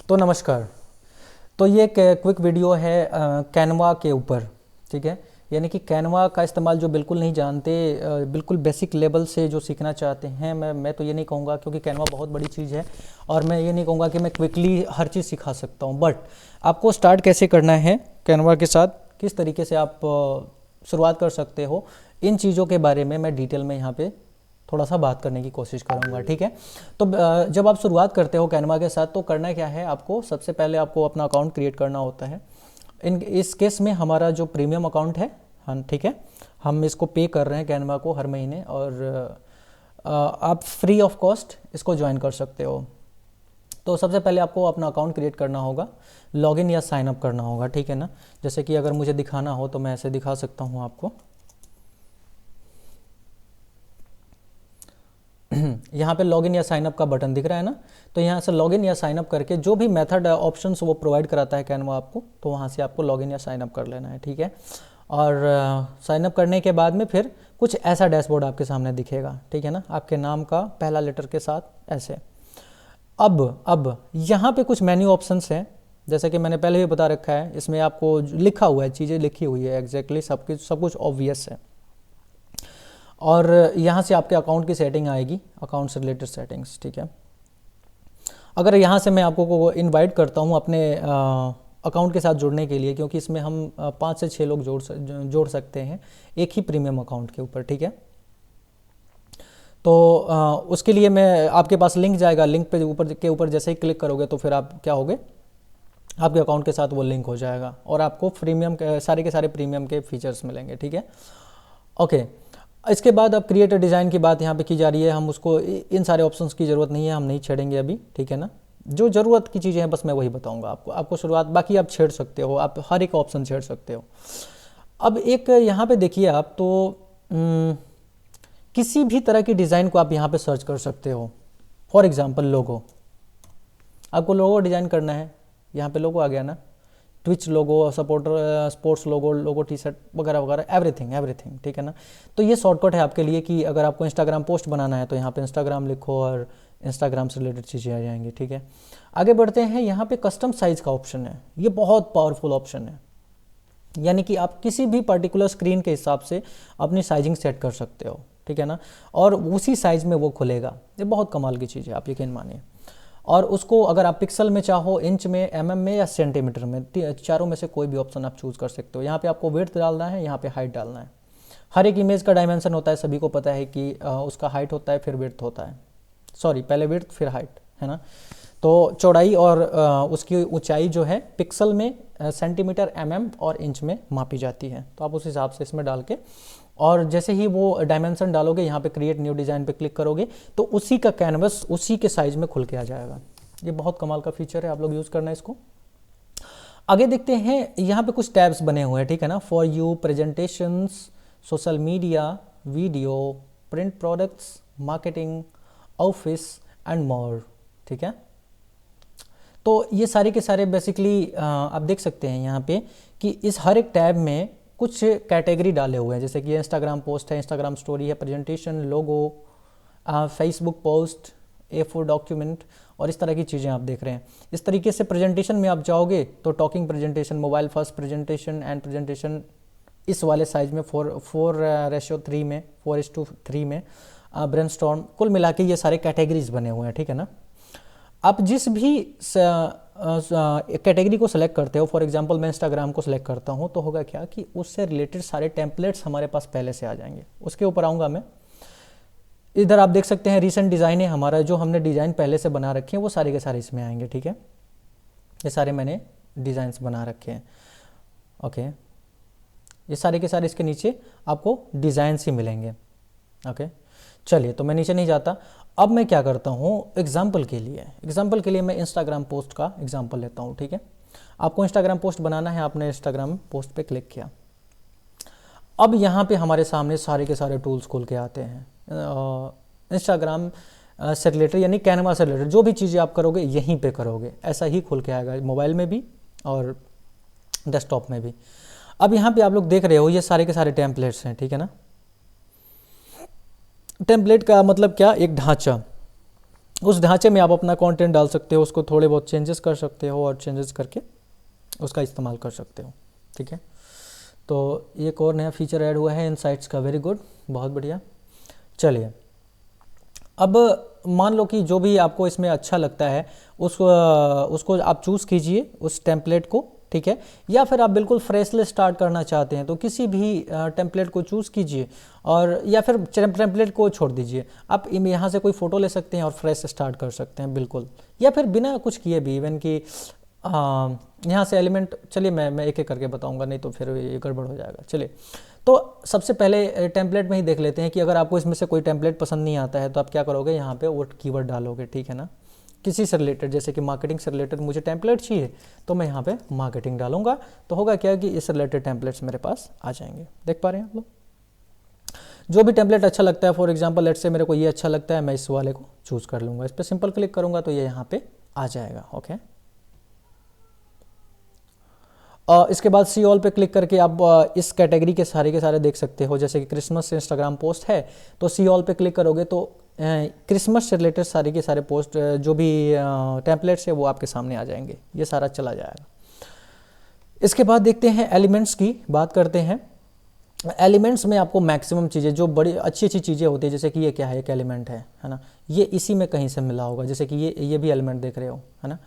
तो नमस्कार। तो ये एक क्विक वीडियो है कैनवा के ऊपर, ठीक है। यानी कि कैनवा का इस्तेमाल जो बिल्कुल नहीं जानते, बिल्कुल बेसिक लेवल से जो सीखना चाहते हैं, मैं तो ये नहीं कहूँगा क्योंकि कैनवा बहुत बड़ी चीज़ है, और मैं ये नहीं कहूँगा कि मैं क्विकली हर चीज़ सिखा सकता हूँ। बट आपको स्टार्ट कैसे करना है कैनवा के साथ, किस तरीके से आप शुरुआत कर सकते हो, इन चीज़ों के बारे में मैं डिटेल में यहाँ पे थोड़ा सा बात करने की कोशिश करूंगा, ठीक है। तो जब आप शुरुआत करते हो कैनवा के साथ तो करना क्या है, आपको सबसे पहले आपको अपना अकाउंट क्रिएट करना होता है। इस केस में हमारा जो प्रीमियम अकाउंट है, हम ठीक है, हम इसको पे कर रहे हैं कैनवा को हर महीने, और आप फ्री ऑफ कॉस्ट इसको ज्वाइन कर सकते हो। तो सबसे पहले आपको अपना अकाउंट क्रिएट करना होगा, लॉगिन या साइन अप करना होगा, ठीक है ना। जैसे कि अगर मुझे दिखाना हो तो मैं ऐसे दिखा सकता हूँ आपको। यहाँ पे लॉगिन या साइन अप का बटन दिख रहा है ना, तो यहाँ से लॉगिन या साइन अप करके जो भी मेथड ऑप्शंस वो प्रोवाइड कराता है कैनवा आपको, तो वहाँ से आपको लॉगिन या साइन अप कर लेना है, ठीक है। और साइन अप करने के बाद में फिर कुछ ऐसा डैशबोर्ड आपके सामने दिखेगा, ठीक है ना, आपके नाम का पहला लेटर के साथ ऐसे। अब यहाँ पे कुछ मेन्यू ऑप्शंस हैं, जैसे कि मैंने पहले भी बता रखा है, इसमें आपको लिखा हुआ है, चीज़ें लिखी हुई है एग्जैक्टली, सब कुछ ऑब्वियस है। और यहाँ से आपके अकाउंट की सेटिंग आएगी, अकाउंट से रिलेटेड सेटिंग्स, ठीक है। अगर यहाँ से मैं आपको इनवाइट करता हूँ अपने अकाउंट के साथ जुड़ने के लिए, क्योंकि इसमें हम 5 से 6 लोग जोड़ सकते हैं एक ही प्रीमियम अकाउंट के ऊपर, ठीक है। तो उसके लिए मैं आपके पास लिंक जाएगा, लिंक पे ऊपर जैसे ही क्लिक करोगे तो फिर आप क्या होगे, आपके अकाउंट के साथ वो लिंक हो जाएगा और आपको प्रीमियम के सारे प्रीमियम के फीचर्स मिलेंगे, ठीक है। ओके, इसके बाद अब क्रिएटर डिज़ाइन की बात यहाँ पे की जा रही है, हम उसको इन सारे ऑप्शंस की ज़रूरत नहीं है, हम नहीं छेड़ेंगे अभी, ठीक है ना। जो ज़रूरत की चीज़ें हैं बस मैं वही बताऊँगा आपको शुरुआत, बाकी आप छेड़ सकते हो, आप हर एक ऑप्शन छेड़ सकते हो। अब एक यहाँ पे देखिए आप, तो किसी भी तरह की डिज़ाइन को आप यहाँ पे सर्च कर सकते हो। फॉर एग्जांपल लोगो, आपको लोगो डिज़ाइन करना है, यहाँ पे लोगो आ गया ना, ट्विच लोगो, सपोर्टर स्पोर्ट्स लोगो टी शर्ट वगैरह वगैरह, एवरीथिंग, ठीक है ना। तो ये शॉर्टकट है आपके लिए कि अगर आपको इंस्टाग्राम पोस्ट बनाना है तो यहाँ पे इंस्टाग्राम लिखो और इंस्टाग्राम से रिलेटेड चीज़ें आ जाएंगी, ठीक है। आगे बढ़ते हैं, यहाँ पे कस्टम साइज़ का ऑप्शन है, ये बहुत पावरफुल ऑप्शन है, यानी कि आप किसी भी पर्टिकुलर स्क्रीन के हिसाब से अपनी साइजिंग सेट कर सकते हो, ठीक है ना, और उसी साइज़ में वो खुलेगा। ये बहुत कमाल की चीज़ है, आप यकीन मानिए। और उसको अगर आप पिक्सल में चाहो, इंच में, एमएम में या सेंटीमीटर में, चारों में से कोई भी ऑप्शन आप चूज़ कर सकते हो। यहाँ पे आपको विड्थ डालना है, यहाँ पे हाइट डालना है। हर एक इमेज का डायमेंशन होता है, सभी को पता है कि उसका हाइट होता है फिर विड्थ होता है, सॉरी पहले विड्थ फिर हाइट, है ना। तो चौड़ाई और उसकी ऊंचाई जो है पिक्सल में, सेंटीमीटर, एमएम और इंच में मापी जाती है। तो आप उस हिसाब से इसमें डाल के, और जैसे ही वो डायमेंशन डालोगे, यहाँ पे क्रिएट न्यू डिज़ाइन पे क्लिक करोगे तो उसी का कैनवस उसी के साइज में खुल के आ जाएगा। ये बहुत कमाल का फीचर है, आप लोग यूज़ करना है इसको। आगे देखते हैं, यहाँ पे कुछ टैब्स बने हुए हैं, ठीक है ना। For you, presentations, social media, video, print products, marketing, office and more, ठीक है। तो ये सारे के सारे बेसिकली आप देख सकते हैं यहाँ पे कि इस हर एक टैब में कुछ कैटेगरी डाले हुए हैं, जैसे कि इंस्टाग्राम पोस्ट है, इंस्टाग्राम स्टोरी है, प्रेजेंटेशन, लोगो, फेसबुक पोस्ट, A4 डॉक्यूमेंट, और इस तरह की चीज़ें आप देख रहे हैं। इस तरीके से प्रेजेंटेशन में आप जाओगे तो talking presentation, mobile first presentation and presentation, इस वाले साइज में 4:3 में, 4:3 में, ब्रेनस्टॉर्म, कुल मिला के ये सारे कैटेगरीज बने हुए हैं, ठीक है ना। आप जिस भी कैटेगरी को सिलेक्ट करते हो, फॉर एग्जांपल मैं इंस्टाग्राम को सिलेक्ट करता हूँ, तो होगा क्या कि उससे रिलेटेड सारे टेम्पलेट्स हमारे पास पहले से आ जाएंगे। उसके ऊपर आऊँगा मैं। इधर आप देख सकते हैं रिसेंट डिज़ाइन है हमारा, जो हमने डिज़ाइन पहले से बना रखे हैं वो सारे के सारे इसमें आएंगे, ठीक है। ये सारे मैंने डिज़ाइंस बना रखे हैं, ओके। ये सारे के सारे इसके नीचे आपको डिज़ाइंस ही मिलेंगे, ओके। चलिए, तो मैं नीचे नहीं जाता। अब मैं क्या करता हूँ, एग्जाम्पल के लिए मैं इंस्टाग्राम पोस्ट का एग्जाम्पल लेता हूँ, ठीक है। आपको इंस्टाग्राम पोस्ट बनाना है, आपने इंस्टाग्राम पोस्ट पे क्लिक किया। अब यहाँ पे हमारे सामने सारे के सारे टूल्स खोल के आते हैं, इंस्टाग्राम से रिलेटेड, यानी कैनवा से रिलेटेड जो भी चीज़ें आप करोगे यहीं पे करोगे, ऐसा ही खुल के आएगा, मोबाइल में भी और डेस्कटॉप में भी। अब यहाँ पे आप लोग देख रहे हो ये सारे के सारे टेम्पलेट्स हैं, ठीक है ना। टेम्पलेट का मतलब क्या, एक ढांचा, उस ढांचे में आप अपना कंटेंट डाल सकते हो, उसको थोड़े बहुत चेंजेस कर सकते हो और चेंजेस करके उसका इस्तेमाल कर सकते हो। ठीक है, तो एक और नया फीचर ऐड हुआ है इनसाइट्स का, वेरी गुड, बहुत बढ़िया। चलिए, अब मान लो कि जो भी आपको इसमें अच्छा लगता है उसको आप चूज़ कीजिए उस टेम्पलेट को। ठीक है, या फिर आप बिल्कुल फ्रेशली स्टार्ट करना चाहते हैं तो किसी भी टेम्पलेट को चूज़ कीजिए, और या फिर टेम्पलेट को छोड़ दीजिए। आप यहाँ से कोई फ़ोटो ले सकते हैं और फ्रेश स्टार्ट कर सकते हैं बिल्कुल, या फिर बिना कुछ किए भी, इवन कि यहाँ से एलिमेंट, चलिए मैं एक एक करके बताऊंगा, नहीं तो फिर ये गड़बड़ हो जाएगा। चलिए, तो सबसे पहले टेम्पलेट में ही देख लेते हैं कि अगर आपको इसमें से कोई टेम्पलेट पसंद नहीं आता है तो आप क्या करोगे, यहाँ पे वो कीवर्ड डालोगे। ठीक है ना, किसी से रिलेटेड, जैसे कि मार्केटिंग से रिलेटेड मुझे टेम्पलेट चाहिए तो मैं यहाँ पे मार्केटिंग डालूंगा, तो होगा क्या कि इस रिलेटेड टेम्पलेट्स मेरे पास आ जाएंगे। देख पा रहे हैं आप लोग, जो भी टेम्पलेट अच्छा लगता है, फॉर एग्जाम्पल लेट्स से मेरे को ये अच्छा लगता है, मैं इस वाले को चूज़ कर लूँगा, इस पर सिंपल क्लिक करूँगा तो ये यहाँ पे आ जाएगा। ओके, इसके बाद सी ऑल पे क्लिक करके आप इस कैटेगरी के सारे देख सकते हो। जैसे कि क्रिसमस से इंस्टाग्राम पोस्ट है तो सी ऑल पे क्लिक करोगे तो क्रिसमस से रिलेटेड सारे के सारे पोस्ट जो भी टेम्पलेट्स है वो आपके सामने आ जाएंगे, ये सारा चला जाएगा। इसके बाद देखते हैं एलिमेंट्स की बात करते हैं। एलिमेंट्स में आपको मैक्सिमम चीज़ें जो बड़ी अच्छी अच्छी चीज़ें होती है, जैसे कि ये क्या है, एक एलिमेंट है ना, ये इसी में कहीं से मिला होगा, जैसे कि ये भी एलिमेंट देख रहे हो, है ना।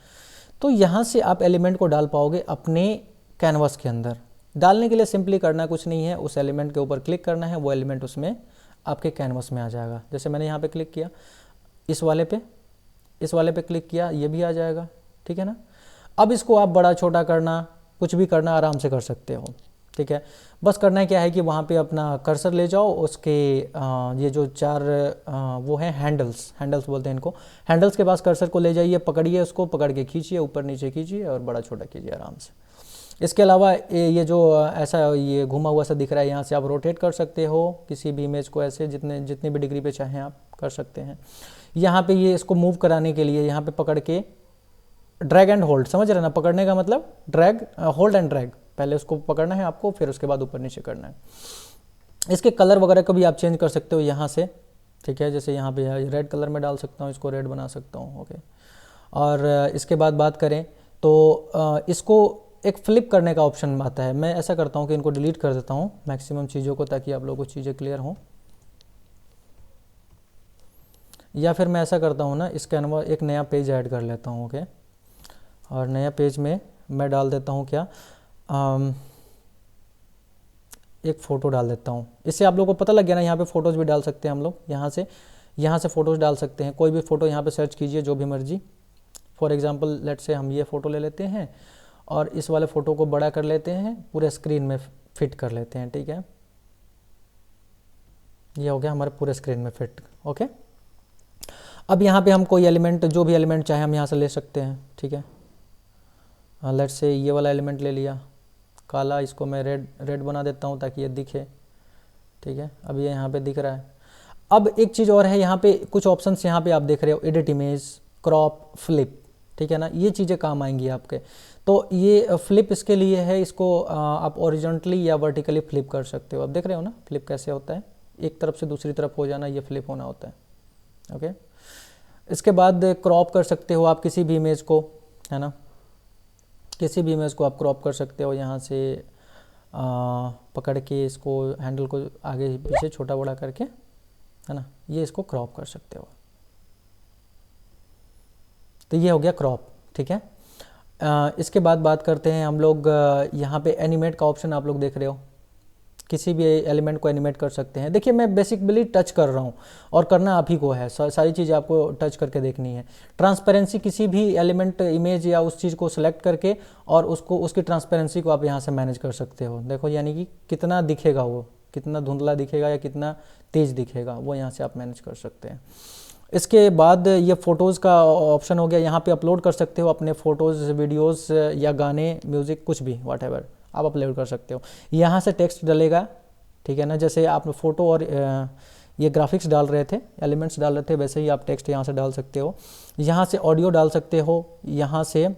तो यहाँ से आप एलिमेंट को डाल पाओगे अपने कैनवास के अंदर। डालने के लिए सिंपली करना कुछ नहीं है, उस एलिमेंट के ऊपर क्लिक करना है, वो एलिमेंट उसमें आपके कैनवास में आ जाएगा। जैसे मैंने यहाँ पे क्लिक किया, इस वाले पे क्लिक किया, ये भी आ जाएगा। ठीक है ना, अब इसको आप बड़ा छोटा करना, कुछ भी करना आराम से कर सकते हो। ठीक है, बस करना है क्या है कि वहाँ पे अपना कर्सर ले जाओ, उसके ये जो चार वो हैं हैंडल्स बोलते हैं इनको, हैंडल्स के पास कर्सर को ले जाइए, पकड़िए, उसको पकड़ के खींचिए, ऊपर नीचे कीजिए और बड़ा छोटा कीजिए आराम से। इसके अलावा ये जो ऐसा ये घुमा हुआ सा दिख रहा है, यहाँ से आप रोटेट कर सकते हो किसी भी इमेज को, ऐसे जितनी भी डिग्री पे चाहें आप कर सकते हैं। यहाँ पे ये इसको मूव कराने के लिए यहाँ पे पकड़ के ड्रैग एंड होल्ड, समझ रहे ना, पकड़ने का मतलब ड्रैग, होल्ड एंड ड्रैग, पहले उसको पकड़ना है आपको, फिर उसके बाद ऊपर नीचे करना है। इसके कलर वगैरह को भी आप चेंज कर सकते हो यहाँ से। ठीक है, जैसे यहाँ पे रेड कलर में डाल सकता हूँ, इसको रेड बना सकता हूँ। ओके, और इसके बाद बात करें तो इसको एक फ्लिप करने का ऑप्शन आता है। मैं ऐसा करता हूँ कि इनको डिलीट कर देता हूँ मैक्सिमम चीज़ों को, ताकि आप लोगों को चीज़ें क्लियर हों। या फिर मैं ऐसा करता हूँ ना, इस कैनवा एक नया पेज ऐड कर लेता हूँ। ओके, और नया पेज में मैं डाल देता हूँ क्या, एक फ़ोटो डाल देता हूँ। इससे आप लोगों को पता लग गया ना, यहाँ पे फ़ोटोज़ भी डाल सकते हैं हम लोग, यहाँ से फ़ोटोज़ डाल सकते हैं। कोई भी फ़ोटो यहाँ पे सर्च कीजिए, जो भी मर्जी। फॉर एग्जांपल लेट्स से हम ये फ़ोटो ले लेते हैं और इस वाले फ़ोटो को बड़ा कर लेते हैं, पूरे स्क्रीन में फिट कर लेते हैं। ठीक है, ये हो गया हमारे पूरे स्क्रीन में फिट। ओके, अब यहाँ पे हम कोई एलिमेंट, जो भी एलिमेंट चाहे हम यहाँ से ले सकते हैं। ठीक है, लेट्स से ये वाला एलिमेंट ले लिया काला, इसको मैं रेड बना देता हूँ ताकि ये दिखे। ठीक है, अब ये यहाँ पे दिख रहा है। अब एक चीज़ और है, यहाँ पे कुछ ऑप्शंस यहाँ पे आप देख रहे हो, एडिट इमेज, क्रॉप, फ्लिप। ठीक है ना, ये चीज़ें काम आएंगी आपके। तो ये फ्लिप इसके लिए है, इसको आप ओरिजेंटली या वर्टिकली फ्लिप कर सकते हो। आप देख रहे हो ना फ्लिप कैसे होता है, एक तरफ से दूसरी तरफ हो जाना, ये फ्लिप होना होता है। ओके, इसके बाद क्रॉप कर सकते हो आप किसी भी इमेज को, है ना, किसी भी इमेज को आप क्रॉप कर सकते हो यहाँ से पकड़ के, इसको हैंडल को आगे पीछे छोटा बड़ा करके, है ना, ये इसको क्रॉप कर सकते हो। तो ये हो गया क्रॉप। ठीक है, इसके बाद बात करते हैं हम लोग, यहाँ पे एनिमेट का ऑप्शन आप लोग देख रहे हो, किसी भी एलिमेंट को एनिमेट कर सकते हैं। देखिए मैं बेसिकली टच कर रहा हूँ और करना आप ही को है, सारी चीज़ें आपको टच करके देखनी है। ट्रांसपेरेंसी, किसी भी एलिमेंट, इमेज या उस चीज़ को सिलेक्ट करके और उसकी ट्रांसपेरेंसी को आप यहाँ से मैनेज कर सकते हो। देखो यानी कि कितना दिखेगा, वो कितना धुंधला दिखेगा या कितना तेज़ दिखेगा, वो यहाँ से आप मैनेज कर सकते हैं। इसके बाद ये फ़ोटोज़ का ऑप्शन हो गया, यहाँ पे अपलोड कर सकते हो अपने फ़ोटोज़, वीडियोज़ या गाने, म्यूज़िक, कुछ भी व्हाटएवर आप अपलोड कर सकते हो। यहाँ से टेक्स्ट डलेगा। ठीक है ना, जैसे आप फ़ोटो और ये ग्राफिक्स डाल रहे थे, एलिमेंट्स डाल रहे थे, वैसे ही आप टेक्स्ट यहाँ से डाल सकते हो। यहाँ से ऑडियो डाल सकते हो, यहाँ से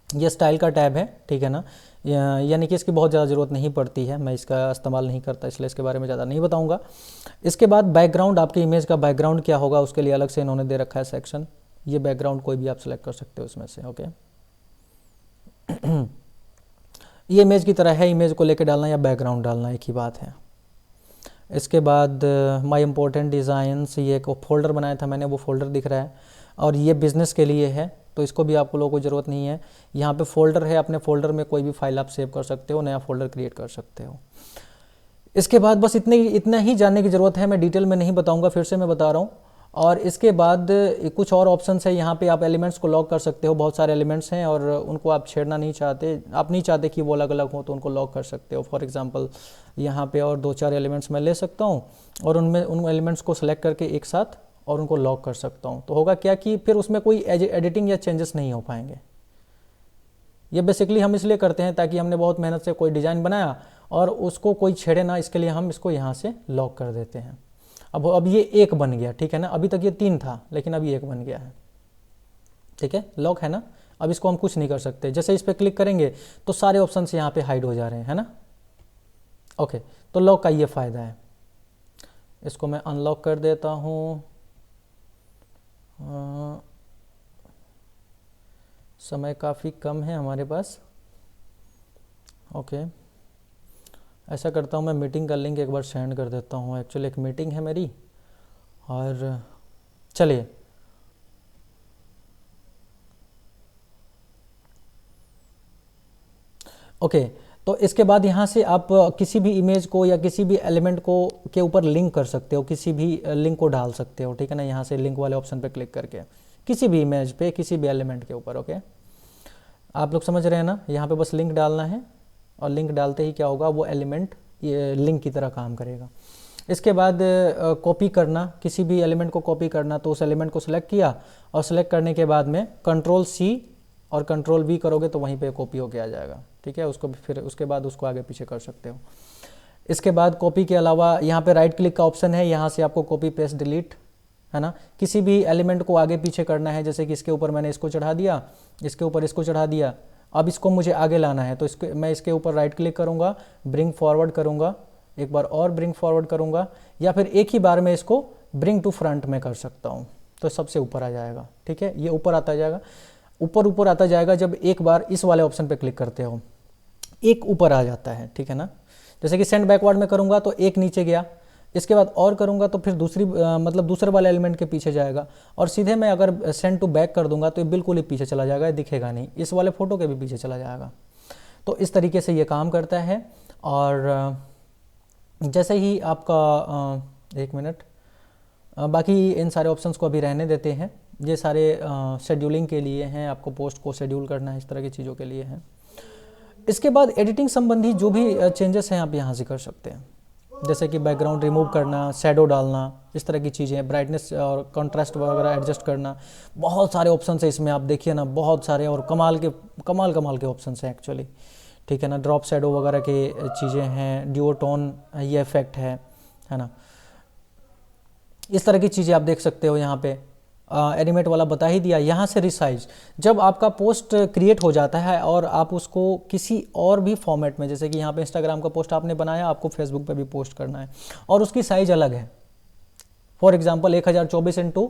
ये स्टाइल का टैब है। ठीक है ना, यानी कि इसकी बहुत ज़्यादा ज़रूरत नहीं पड़ती है, मैं इसका इस्तेमाल नहीं करता, इसलिए इसके बारे में ज़्यादा नहीं बताऊंगा। इसके बाद बैकग्राउंड, आपकी इमेज का बैकग्राउंड क्या होगा उसके लिए अलग से इन्होंने दे रखा है सेक्शन। ये बैकग्राउंड कोई भी आप सेलेक्ट कर सकते हो उसमें से। ओके, ये इमेज की तरह है, इमेज को लेके डालना या बैकग्राउंड डालना एक ही बात है। इसके बाद माय इम्पोर्टेंट डिज़ाइंस, ये एक फोल्डर बनाया था मैंने, वो फोल्डर दिख रहा है, और ये बिज़नेस के लिए है तो इसको भी आप लोगों को ज़रूरत नहीं है। यहाँ पे फोल्डर है, अपने फोल्डर में कोई भी फाइल आप सेव कर सकते हो, नया फोल्डर क्रिएट कर सकते हो। इसके बाद बस इतना ही जानने की ज़रूरत है, मैं डिटेल में नहीं बताऊँगा, फिर से मैं बता रहा हूँ। और इसके बाद कुछ और ऑप्शंस है, यहाँ पे आप एलिमेंट्स को लॉक कर सकते हो, बहुत सारे एलिमेंट्स हैं और उनको आप छेड़ना नहीं चाहते, आप नहीं चाहते कि वो अलग अलग हो तो उनको लॉक कर सकते हो। फॉर एग्जांपल यहाँ पे और 2-4 एलिमेंट्स मैं ले सकता हूँ और उन एलिमेंट्स को सेलेक्ट करके एक साथ और उनको लॉक कर सकता हूँ। तो होगा क्या कि फिर उसमें कोई एडिटिंग या चेंजेस नहीं हो पाएंगे। ये बेसिकली हम इसलिए करते हैं ताकि हमने बहुत मेहनत से कोई डिज़ाइन बनाया और उसको कोई छेड़े ना, इसके लिए हम इसको यहाँ से लॉक कर देते हैं। अब ये एक बन गया, ठीक है ना, अभी तक ये 3 था लेकिन अब ये एक बन गया है, ठीक है, लॉक है ना। अब इसको हम कुछ नहीं कर सकते, जैसे इस पर क्लिक करेंगे तो सारे ऑप्शन यहाँ पे हाइड हो जा रहे हैं, है ना। ओके, तो लॉक का ये फ़ायदा है। इसको मैं अनलॉक कर देता हूँ। समय काफ़ी कम है हमारे पास। ओके, ऐसा करता हूँ, मैं मीटिंग का लिंक एक बार सेंड कर देता हूँ। एक्चुअली एक मीटिंग है मेरी, और चलिए ओके। तो इसके बाद यहाँ से आप किसी भी इमेज को या किसी भी एलिमेंट को के ऊपर लिंक कर सकते हो, किसी भी लिंक को डाल सकते हो, ठीक है ना। यहाँ से लिंक वाले ऑप्शन पे क्लिक करके किसी भी इमेज पे, किसी भी एलिमेंट के ऊपर। ओके, आप लोग समझ रहे हैं ना, यहाँ पे बस लिंक डालना है और लिंक डालते ही क्या होगा, वो एलिमेंट ये लिंक की तरह काम करेगा। इसके बाद कॉपी करना, किसी भी एलिमेंट को कॉपी करना, तो उस एलिमेंट को सिलेक्ट किया और सिलेक्ट करने के बाद में Ctrl+C और Ctrl+V करोगे तो वहीं पे कॉपी होके आ जाएगा, ठीक है। उसको फिर उसके बाद उसको आगे पीछे कर सकते हो। इसके बाद कॉपी के अलावा यहाँ पे राइट क्लिक का ऑप्शन है, यहाँ से आपको कॉपी पेस्ट डिलीट, है ना। किसी भी एलिमेंट को आगे पीछे करना है, जैसे कि इसके ऊपर मैंने इसको चढ़ा दिया, इसके ऊपर इसको चढ़ा दिया, अब इसको मुझे आगे लाना है तो मैं इसके ऊपर राइट क्लिक करूँगा, ब्रिंग फॉरवर्ड करूँगा, एक बार और ब्रिंग फॉरवर्ड करूँगा, या फिर एक ही बार में इसको ब्रिंग टू फ्रंट में कर सकता हूँ, तो सबसे ऊपर आ जाएगा, ठीक है। ये ऊपर आता जाएगा, ऊपर आता जाएगा। जब एक बार इस वाले ऑप्शन पे क्लिक करते हो एक ऊपर आ जाता है, ठीक है ना। जैसे कि सेंड बैकवर्ड में करूँगा तो एक नीचे गया, इसके बाद और करूँगा तो फिर मतलब दूसरे वाले एलिमेंट के पीछे जाएगा, और सीधे मैं अगर सेंड टू बैक कर दूंगा तो ये बिल्कुल ही पीछे चला जाएगा, दिखेगा नहीं, इस वाले फ़ोटो के भी पीछे चला जाएगा। तो इस तरीके से ये काम करता है। और जैसे ही आपका एक मिनट, बाकी इन सारे ऑप्शंस को अभी रहने देते हैं, ये सारे शेड्यूलिंग के लिए हैं, आपको पोस्ट को शेड्यूल करना है, इस तरह की चीज़ों के लिए हैं। इसके बाद एडिटिंग संबंधी जो भी चेंजेस हैं आप यहाँ से कर सकते हैं, जैसे कि बैकग्राउंड रिमूव करना, शैडो डालना, इस तरह की चीज़ें, ब्राइटनेस और कंट्रास्ट वगैरह एडजस्ट करना। बहुत सारे ऑप्शन है इसमें, आप देखिए ना, बहुत सारे और कमाल के ऑप्शन हैं एक्चुअली, ठीक है ना। ड्रॉप शैडो वगैरह के चीज़ें हैं, ड्यूओटोन ये इफेक्ट है ना, इस तरह की चीज़ें आप देख सकते हो। यहाँ पे एनिमेट वाला बता ही दिया। यहाँ से रिसाइज, जब आपका पोस्ट क्रिएट हो जाता है और आप उसको किसी और भी फॉर्मेट में, जैसे कि यहाँ पे इंस्टाग्राम का पोस्ट आपने बनाया, आपको फेसबुक पे भी पोस्ट करना है और उसकी साइज़ अलग है, फॉर एग्जांपल 1024 ×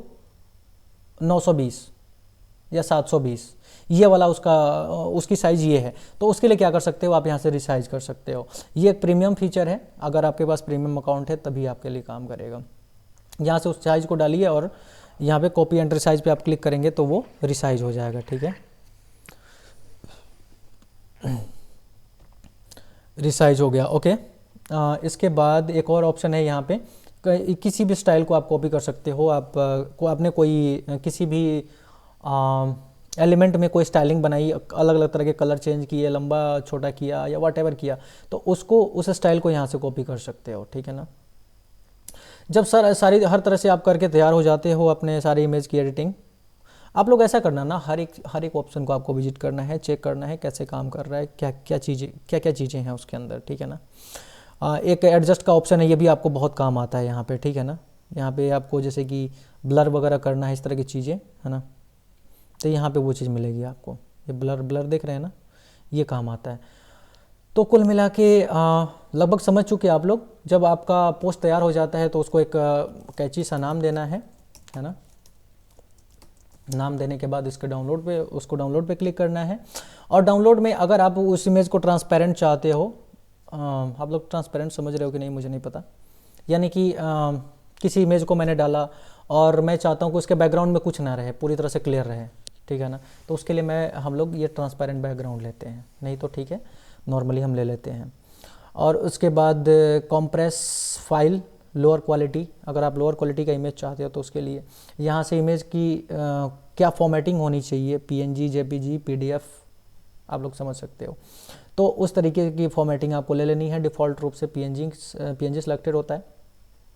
920 या 720, ये वाला उसकी साइज़ ये है, तो उसके लिए क्या कर सकते हो, आप यहाँ से रिसाइज कर सकते हो। ये एक प्रीमियम फीचर है, अगर आपके पास प्रीमियम अकाउंट है तभी आपके लिए काम करेगा। यहाँ से उस साइज़ को डालिए और यहाँ पे कॉपी एंड रिसाइज पे आप क्लिक करेंगे तो वो रिसाइज हो जाएगा, ठीक है, रिसाइज हो गया। ओके, इसके बाद एक और ऑप्शन है यहाँ पे, किसी भी स्टाइल को आप कॉपी कर सकते हो। आपने कोई किसी भी एलिमेंट में कोई स्टाइलिंग बनाई, अलग अलग तरह के कलर चेंज किए, लंबा छोटा किया या व्हाटएवर किया, तो उसको उस स्टाइल को यहाँ से कॉपी कर सकते हो, ठीक है ना। जब हर तरह से आप करके तैयार हो जाते हो अपने सारे इमेज की एडिटिंग, आप लोग ऐसा करना ना, हर एक ऑप्शन को आपको विजिट करना है, चेक करना है कैसे काम कर रहा है, क्या चीज़ें हैं उसके अंदर, ठीक है ना। एक एडजस्ट का ऑप्शन है, ये भी आपको बहुत काम आता है यहाँ पे, ठीक है ना। यहाँ पे आपको जैसे कि ब्लर वगैरह करना है, इस तरह की चीज़ें, है ना, तो यहाँ पे वो चीज़ मिलेगी आपको। ये ब्लर देख रहे हैं ना, ये काम आता है। तो कुल मिला के लगभग समझ चुके आप लोग। जब आपका पोस्ट तैयार हो जाता है तो उसको एक कैची सा नाम देना है ना। नाम देने के बाद इसके डाउनलोड पे, उसको डाउनलोड पे क्लिक करना है। और डाउनलोड में अगर आप उस इमेज को ट्रांसपेरेंट चाहते हो, आप लोग ट्रांसपेरेंट समझ रहे हो कि नहीं मुझे नहीं पता, यानी कि किसी इमेज को मैंने डाला और मैं चाहता हूँ कि उसके बैकग्राउंड में कुछ ना रहे, पूरी तरह से क्लियर रहे, ठीक है ना, तो उसके लिए हम लोग ये ट्रांसपेरेंट बैकग्राउंड लेते हैं, नहीं तो ठीक है नॉर्मली हम ले लेते हैं। और उसके बाद कॉम्प्रेस फाइल लोअर क्वालिटी, अगर आप लोअर क्वालिटी का इमेज चाहते हो तो उसके लिए यहाँ से इमेज की क्या फॉर्मेटिंग होनी चाहिए, PNG, JPG, PDF, आप लोग समझ सकते हो। तो उस तरीके की फॉर्मेटिंग आपको ले लेनी है। डिफ़ॉल्ट रूप से PNG सेलेक्टेड होता है।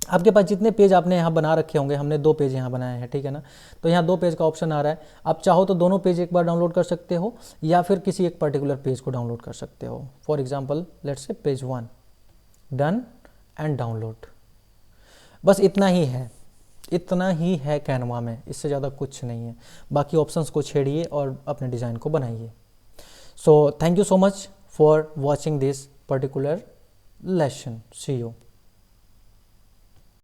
आपके पास जितने पेज आपने यहाँ बना रखे होंगे, हमने 2 पेज यहाँ बनाए हैं, ठीक है ना, तो यहाँ 2 पेज का ऑप्शन आ रहा है। आप चाहो तो दोनों पेज एक बार डाउनलोड कर सकते हो या फिर किसी एक पर्टिकुलर पेज को डाउनलोड कर सकते हो। For example let's say page 1, done and download. बस इतना ही है कैनवा में, इससे ज़्यादा कुछ नहीं है। बाकी ऑप्शंस को छेड़िए और अपने डिज़ाइन को बनाइए। So thank you so much for watching this particular lesson. See you.